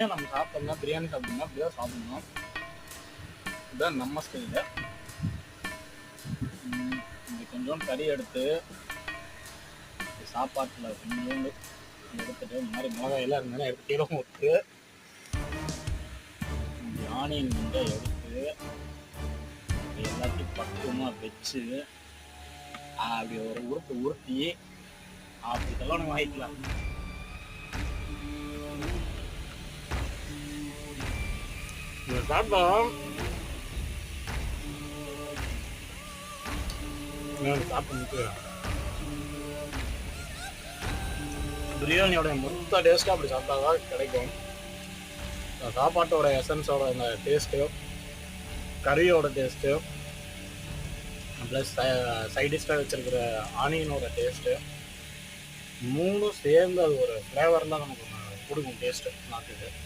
நம்ம சாப்பிட்டோம்னா பிரியாணி சாப்பிட்டோம்னா இப்படிதான் சாப்பிடணும். இதுதான் நம்ம ஸ்டைலு. கொஞ்சோண்டு கறி எடுத்து சாப்பாட்டில் கொஞ்சோண்டு எடுத்துட்டு இந்த மாதிரி மிளகாயெல்லாம் இருந்தாலும் எடுத்து கீழே விட்டு ஆனியன் வந்து எடுத்து எல்லாத்தையும் பக்குவமாக வச்சு அப்படி ஒரு உருட்டி அப்படி இதெல்லாம் நம்ம வாங்கிக்கலாம். சாப்பிட்டோம் சாப்பிட்டு பிரியாணியோட மொத்த டேஸ்ட்டும் அப்படி சாப்பிட்டாதான் கிடைக்கும். சாப்பாட்டோட எசன்ஸோட அந்த டேஸ்ட்டு, கறியோட டேஸ்ட்டு, ப்ளஸ் சைடிஷ்டாக வச்சுருக்கிற ஆனியனோட டேஸ்ட்டு, மூணும் சேர்ந்து அது ஒரு ஃப்ளேவர்லாம் நமக்கு கொடுக்கும் டேஸ்ட்டு நாட்டுக்கு.